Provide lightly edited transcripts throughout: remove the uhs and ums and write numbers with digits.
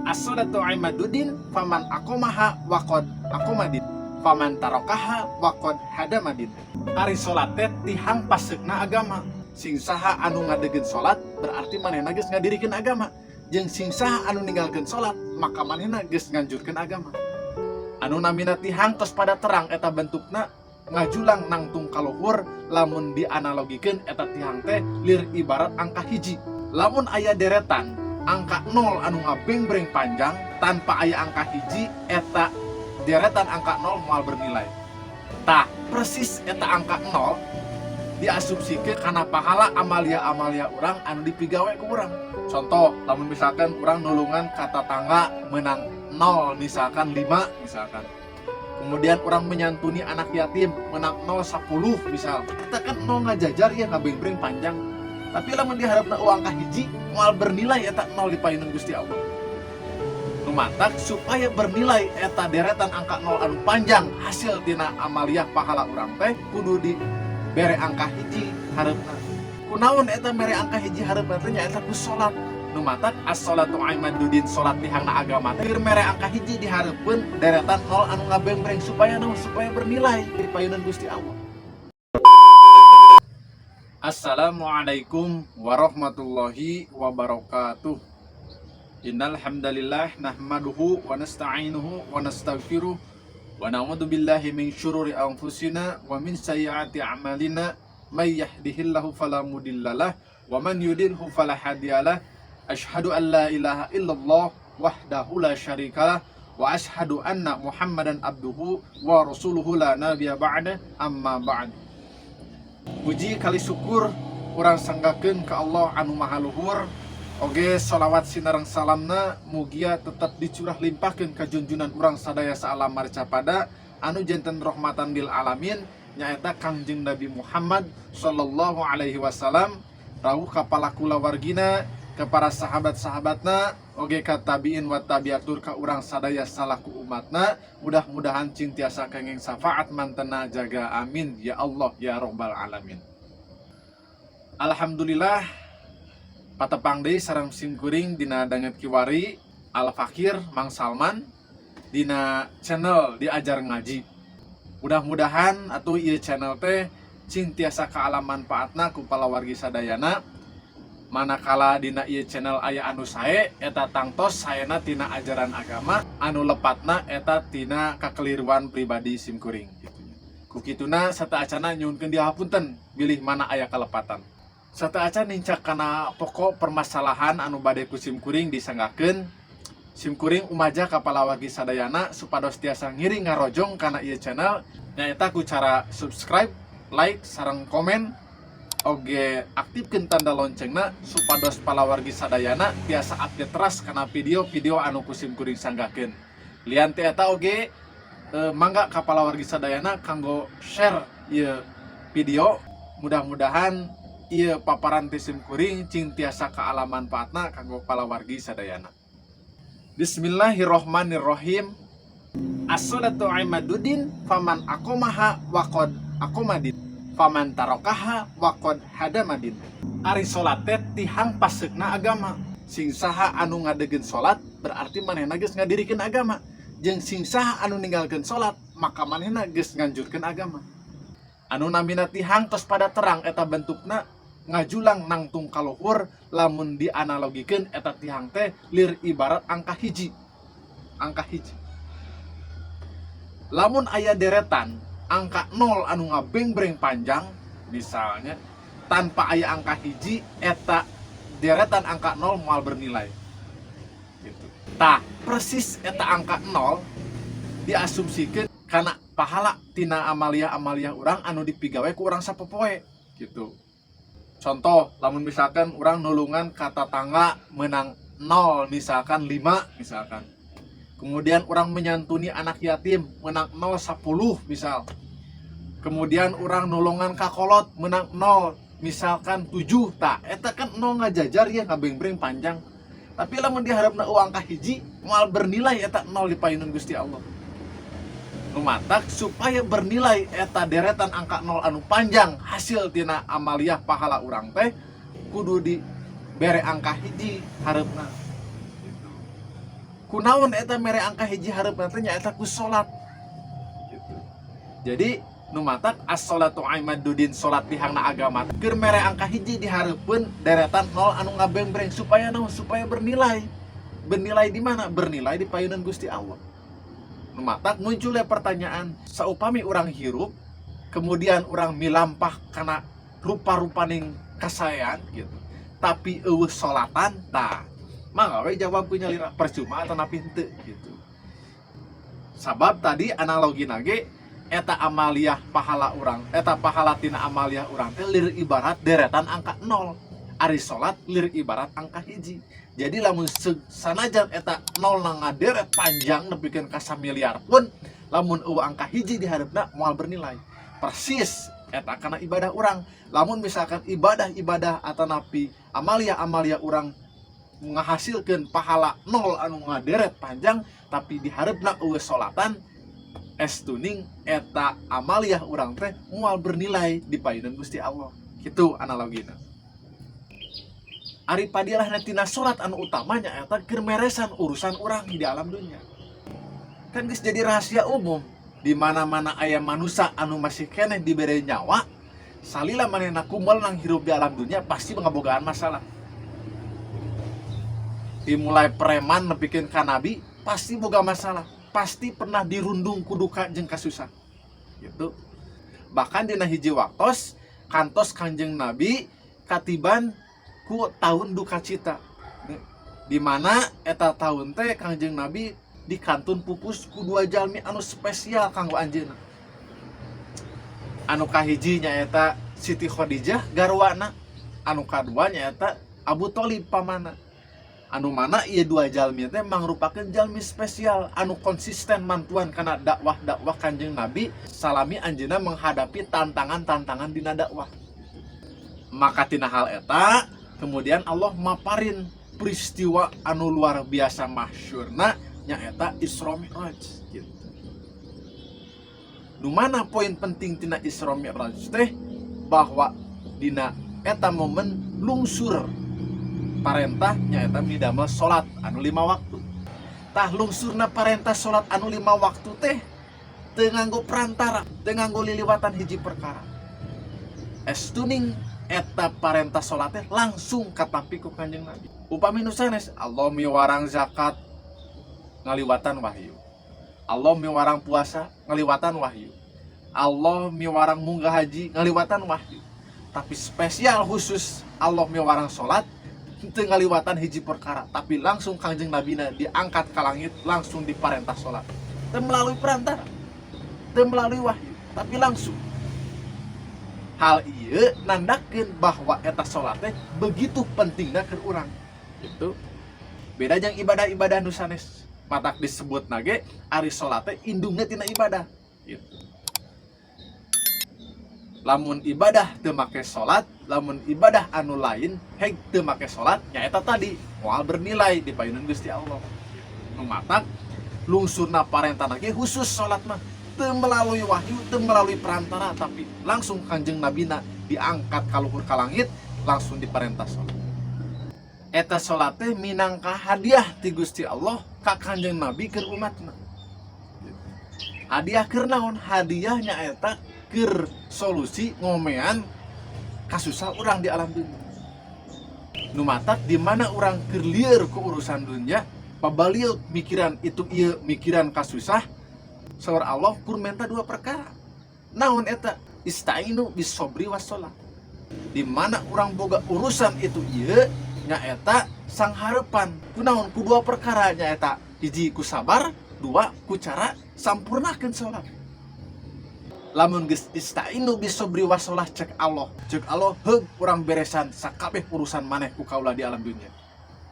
As-sholatu imaduddin faman aqomaha waqad aqomadin faman tarokaha waqad hadamadin. Ari salat teh tihang paseukna agama. Sing saha anu ngadegeun salat berarti manehna geus ngadirikeun agama. Jeung sing saha anu ninggalkeun salat maka manehna geus nganjurkeun agama. Anu namina tihang tos pada terang eta bentukna ngajulang nangtung kaluhur. Lamun dianalogikeun eta tihang teh lir ibarat angka hiji. Lamun aya deretan angka 0 anu ngabeng-breng panjang tanpa aya angka hiji, eta deretan angka 0 moal bernilai. Tah, persis eta angka 0 diasumsikeun kana pahala amalia-amalia urang anu dipigawe ku urang. Contoh, lamun misalkan urang nulungan ka tatangga menang 0 misalkan 5 misalkan. Kemudian orang menyantuni anak yatim menang 0 10 misal. Kita kan 0 ngajajar ya ngabeng-breng panjang. Tapi lamun diharapna angka hiji moal bernilai eta 0 dipayuneun Gusti Allah. Nu mantak supaya bernilai eta deretan angka 0 anu panjang hasil tina amaliah pahala urang teh kudu dibere angka hiji hareupna. Kunaon eta mere angka hiji hareupna teh nyaeta ku salat. Nu mantak as-sholatu imaduddin salat tihangna agama teh mere angka hiji dihareupeun deretan 0 anu ngabeng-breng supaya naon supaya bernilai dipayuneun Gusti Allah. Assalamualaikum warahmatullahi wabarakatuh. Innal hamdalillah nahmaduhu wa nasta'inuhu wa nastaghfiruh wa na'udzu billahi min syururi anfusina wa min sayyiati a'malina may yahdihillahu fala mudhillalah wa man yudlilhu fala hadiyalah. Asyhadu an la ilaha illallah wahdahu la syarikalah wa asyhadu anna Muhammadan abduhu wa rasuluhu la nabiyya ba'da amma ba'd. Puji kali syukur urang sanggakeun ka Allah anu maha luhur. Oge sholawat sinareng salamna mugia tetap dicurah limpahkeun ka junjunan urang sadaya saalam marca pada anu janten rahmatan lil alamin nyaeta Kangjeng Nabi Muhammad sallallahu alaihi wasallam, rawuh ka palakula wargina, ka para sahabat-sahabatna, oge ka tabiin wa tabiatur ka urang sadaya salaku umatna. Mudah-mudahan cing tiasa kenging syafaat mantena jaga amin ya Allah ya rabbal alamin. Alhamdulillah patepang deui sareng simkuring dina danget kiwari Al Fakir Mang Salman dina channel Diajar Ngaji. Mudah-mudahan atuh ieu channel teh cing tiasa kaala manfaatna ku palawargi sadayana. Manakala dina ieu channel aya anu sae eta tangtos saena tina ajaran agama, anu lepatna eta tina kakeliruan pribadi simkuring gitu. Ku kituna sataacana nyuhunkeun dihapunten bilih mana aya kalepatan. Sataaca nincak kana pokok permasalahan anu bade ku simkuring disanggakeun. Simkuring umaja ka palawargi sadayana supados tiasa ngiring ngarojong kana ieu channel nyaeta ku cara subscribe, like sareng komen. Oge aktifkeun tanda loncengna supados palawargi sadayana tiasa update teras kana video-video anu ku simkuring sanggakeun. Lian teh eta oge mangga ka palawargi sadayana kanggo share ieu video. Mudah-mudahan ieu paparan ti simkuring cing tiasa kaala manfaatna kanggo palawargi sadayana. Bismillahirrahmanirrahim. As-sholatu imaduddin faman aqomaha waqad aqomadin faman tarokaha waqad hadamadin. Ari salat teh tihang paseukna agama. Sing saha anu ngadegeun salat berarti manehna geus ngadirikeun agama. Jeung sing saha anu ninggalkeun salat maka manehna geus nganjurkeun agama. Anu namina tihang tos pada terang eta bentukna ngajulang nangtung kaluhur. Lamun dianalogikeun eta tihang teh lir ibarat angka hiji. Angka hiji. Lamun aya deretan angka 0 anu ngabeng-breng panjang misalnya tanpa aya angka hiji, eta deretan angka 0 moal bernilai gitu. Tah, persis eta angka 0 diasumsikeun kana pahala tina amalia-amalia urang anu dipigawe ku urang sapopoe gitu. Contoh, lamun misalkan urang nulungan ka tatangga menang 0 misalkan 5 misalkan. Kemudian orang menyantuni anak yatim menang 0 10 misal. Kemudian orang nolongan kakolot menang 0 misalkan 7. Tak, eta kan 0 ngajajar ya ngabeng-breng panjang. Tapi lamun diharapna angka hiji moal bernilai eta 0 dipayuneun Gusti Allah. Nu mantak supaya bernilai eta deretan angka 0 anu panjang hasil tina amaliah pahala urang teh kudu dibere angka hiji hareupna. kunaon eta mere angka hiji hareupna teh nyaeta ku salat gitu. Jadi nu matak as-sholatu imaduddin, salat tihangna agama keur mere angka hiji dihareupeun deretan 0 anu ngabembreng supaya naon, supaya bernilai. Bernilai di mana? Bernilai di payunan Gusti Allah. Nu matak munculnya pertanyaan, saupami urang hirup kemudian urang milampah kana rupa-rupaning kasayan gitu, tapi eueuh salatan tah mangga we jawab punya lira percuma atau napi henteu gitu. Sabab tadi analogi nage eta amaliyah pahala urang, eta pahala tina amaliyah urang teh lir ibarat deretan angka 0. Ari salat lir ibarat angka hiji. Jadi lamun sanajan eta 0 na ngaderet panjang nepikeun ka 1 miliar pun lamun eueuh angka hiji di hareupna moal bernilai. Persis eta kana ibadah urang. Lamun misalkan ibadah-ibadah atau napi amalia-amalia urang ngahasilkeun pahala 0 anu ngaderet panjang tapi di hareupna eueuh salatan, estuning eta amalia urang teh moal bernilai di payunan Gusti Allah. Kitu analogina. Ari padilah tina salat anu utamanya eta keur meresan urusan urang di alam dunia. Kan geus jadi rahasia umum. Di mana-mana aya manusia anu masih keneh dibere nyawa, salila manehna kumpul nang hirup di alam dunia pasti ngabogaan masalah. Dimulai preman nepikeun ka nabi pasti boga masalah, pasti pernah dirundung ku duka jeung kasusah. Gitu. Bahkan dina hiji waktos kantos Kanjeng Nabi katiban ku tahun duka cita. Di mana eta tahun teh Kanjeng Nabi dikantun pupus ku 2 jalmi anu spesial kanggo anjeunna. Anu kahiji nyaeta Siti Khadijah garwana, anu kadua nyaeta Abu Thalib pamana. Anu mana ieu 2 jalmi teh mangrupakeun jalmi spesial anu konsisten mantuan kana dakwah Kanjeng Nabi salami anjeunna menghadapi tantangan-tantangan dina dakwah. Maka tina hal eta kemudian Allah maparin peristiwa anu luar biasa masyhurna nyaeta Isra Mi'raj gitu. Nu mana poin penting tina Isra Mi'raj teh bahwa dina eta momen lungsur parentah nyaeta midamel salat anu 5 waktu. Tah lungsurna parentah salat anu 5 waktu teh teu nganggo perantara, teu nganggo liliwatan hiji perkara. Estuning eta parentah salat teh langsung katampi ku Kanjeng Nabi. Upami nu sanes Allah miwarang zakat ngaliwatan wahyu, Allah miwarang puasa ngaliwatan wahyu, Allah miwarang munggah haji ngaliwatan wahyu. Tapi spesial khusus Allah miwarang salat teu ngaliwatan hiji perkara, tapi langsung Kanjeng Nabina diangkat ka langit langsung diparentah salat. Teu melalui perantara, teu melalui wahyu, tapi langsung. Hal ieu nandakeun bahwa eta salat teh begitu pentingna keur urang. Gitu. Beda jeung ibadah-ibadah nu sanes. Matak disebut nage ari salat teh indungna tina ibadah gitu. Lamun ibadah teu make salat, lamun ibadah anu lain heg teu make salat nyaeta tadi moal bernilai di payunan Gusti Allah. Nu matak lungsurna parentana ge khusus salat mah teu melalui wahyu, teu melalui perantara tapi langsung Kanjeng Nabina diangkat ka luhur ka langit langsung diparentah salat. Eta salat teh minangka hadiah ti Gusti Allah ka Kanjeng Nabi keur umatna. Hadiah keur naon? Hadiah nyaeta keur solusi ngomean kasusah urang di alam dunia. Nu matak di mana urang keur lieur ku urusan dunia, pabalieu mikiran itu ieu mikiran kasusah, saur Allah kur menta 2 perkara. Naon eta? Istainu bisobri wassalah. Di mana urang boga urusan itu ieu nyaeta sang harapan kunaon ku 2 perkara nyaeta hiji ku sabar, 2 ku cara sampurnakeun salat. Lamun geus istainu bisobri wassalah cek Allah heug urang beresan sakabeh urusan maneh ku kaula di alam dunia.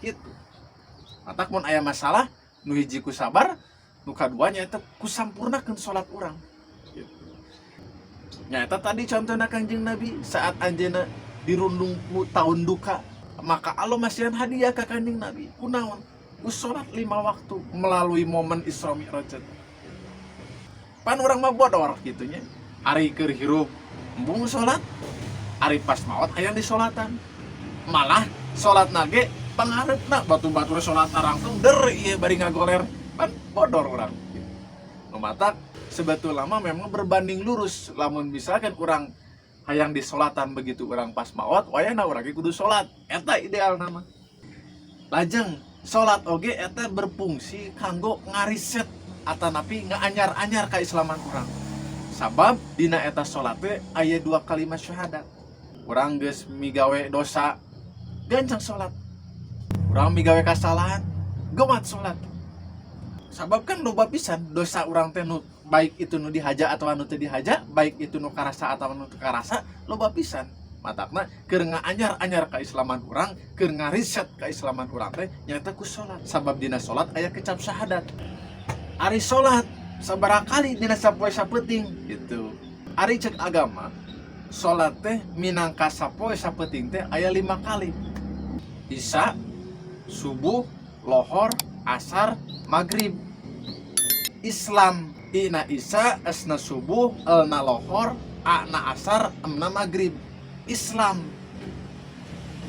Kitu. Matak mun aya masalah nu hiji ku sabar, nu kadua nyaeta ku sampurnakeun salat urang. Gitu. Nyaeta tadi contohna Kanjeng Nabi saat anjeunna dirundung ku tahun duka, maka Allah masihan hadiah ke Kanjeng Nabi. Kunaon? Ku salat 5 waktu melalui momen Isra Mi'raj. Pan urang mah bodor gitunya. Ari keur hirup embung salat, ari pas maot aya di salatan. Malah salat nage pangarepna batu-batu salat arangtung der ieu bari ngagoler pan bodor urang. Mematak sebetulnya mah memang berbanding lurus lamun misalkan urang hayang disolatan begitu urang pas maot wayahna urang kudu salat eta ideal nama. Lajeng salat oge eta berfungsi kanggo ngariset atanapi ngaanyar-anyar kaislaman urang. Sabab dina eta salat teh aya 2 kalimat syahadat. Urang geus migawe dosa gancang salat. Urang migawe kasalahan gomat salat. Sabab kan loba pisan dosa urang teh nu baik itu nu dihaja atau anu teu dihaja, baik itu nu karasa atau anu teu karasa, loba pisan. Matakna keur ngaanyar-anyar kaislaman urang, keur ngariset kaislaman urang teh nyaeta ku salat. Sabab dina salat aya kecap syahadat. Ari salat sabaraha kali dina sapoe sapeuting gitu. Ari cek agama, salat teh minangka sapoe sapeuting teh aya 5 kali. Isya, subuh, lohor, asar, maghrib. Islam ina isya, asna subuh, elna lohor, ana asar, emna maghrib. Islam.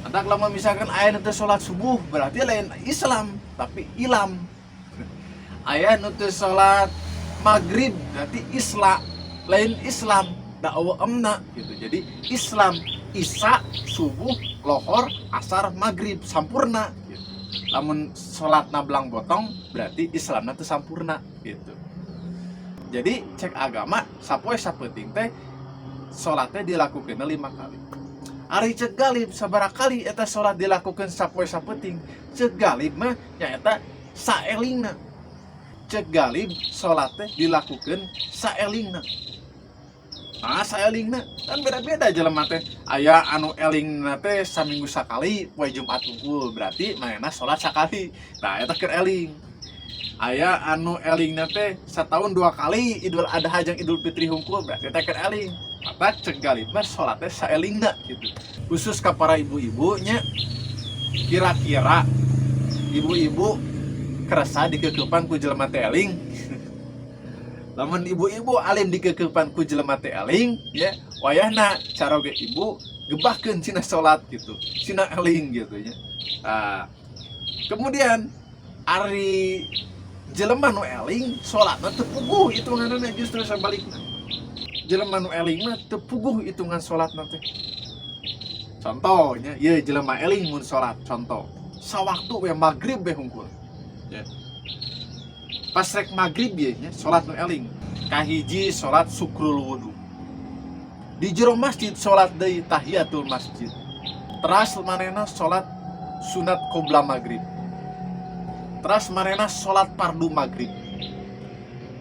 Antak lama misalkan aya nu teu salat subuh berarti lain Islam, tapi ilam. Aya nu teu salat maghrib berarti isla, lain Islam. Da eueuh emna gitu. Jadi Islam isya, subuh, lohor, asar, maghrib sampurna gitu. Lamun salatna belang botong berarti Islamna teu sampurna gitu. Jadi cek agama sapoe sapeuting teh salatnya dilakukan 5 kali. Ari cek galib sabaraha kali eta salat dilakukan sapoe sapeuting. Cek galib mah nyaeta saelingna. Cek galib salat teh dilakukan saelingna. Saelingna kan beda-beda jelema teh. Aya anu elingna teh saminggu sakali poe Jumat unggul berarti manehna salat sakali. Nah eta keur eling. Aya anu elingna teh setahun 2 kali Idul Adha jeung Idul Fitri hungkul berarti teh keur eling. Mata cek galib mah salat teh saelingna gitu. Khusus ka para ibu-ibu nya kira-kira ibu-ibu kerasa dikeukepan ku jelema teh eling. Lamun ibu-ibu alim dikeukepan ku jelema teh eling ya wayahna cara ge ibu gebahkeun cina salat gitu. Cina eling gitu nya. Nah, kemudian ari jelema nu eling salatna teu puguh hitunganna justru sabalikna. Jelema nu eling mah teu puguh hitungan salatna teh. Contohnya, ieu jelema eling mun salat, contoh. Sawaktu we maghrib we hungkul. Ya. Pas rek maghrib ye nya salat nu eling. Kahiji salat sukrul wudu. Di jero masjid salat deui tahiyatul masjid. Teras manehna salat sunat qobla maghrib. Teras manehna salat fardu maghrib.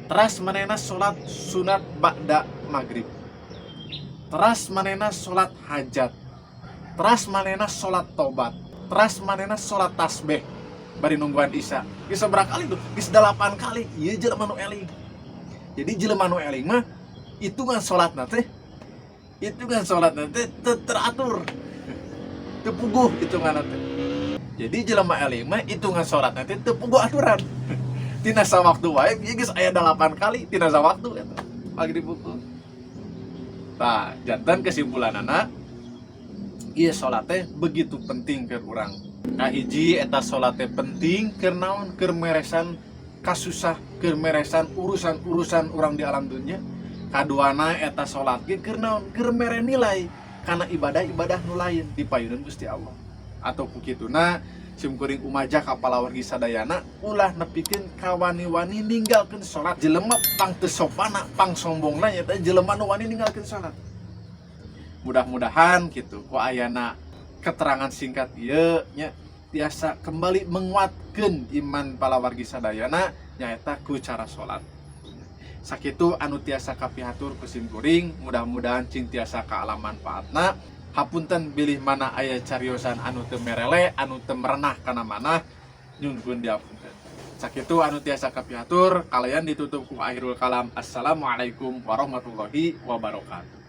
Teras manehna salat sunat ba'da maghrib. Teras manehna salat hajat. Teras manehna salat tobat. Teras manehna salat tasbih bari nungguan isya. Geus sabaraha kali tuh? Geus 8 kali. Ieu jelema nu eling. Jadi jelema nu eling mah hitungan salatna teh teu teratur. Teu puguh hitunganna teh. Jadi jelema eling mah hitungan salatna teh teu puguh aturan. Tina sawaktu wae ieu geus aya 8 kali tina sawaktu eta. Maghrib hungkul. Tah, janten kesimpulanana ieu salat teh begitu penting keur urang. Kahiji eta salat teh penting keur naon? Keur meresan kasusah, keur meresan urusan-urusan urang di alam dunya. Kaduana eta salat ge keur naon? Keur mere nilai kana ibadah-ibadah nu lain dipayuneun Gusti Allah. Atau kukituna simkuring umaja kapalawargi sadayana ulah nepikeun ka wani-wani ninggalkeun salat. Jelema pang teu sopana, pang sombongna nyaeta jelema nu wani ninggalkeun salat. Mudah-mudahan gitu ku ayana keterangan singkat ieu nya tiasa kembali menguatkeun iman palawargi sadayana nyaeta ku cara salat. Sakitu anu tiasa kapihatur ku simkuring, mudah-mudahan cing tiasa kaala manfaatna. Hapunten bilih mana aya cariosan anu teu merele, anu teu merenah kana manah, nyuhun diapunten. Sakitu anu tiasa kapihatur, kalian ditutup ku akhirul kalam. Assalamualaikum warahmatullahi wabarakatuh.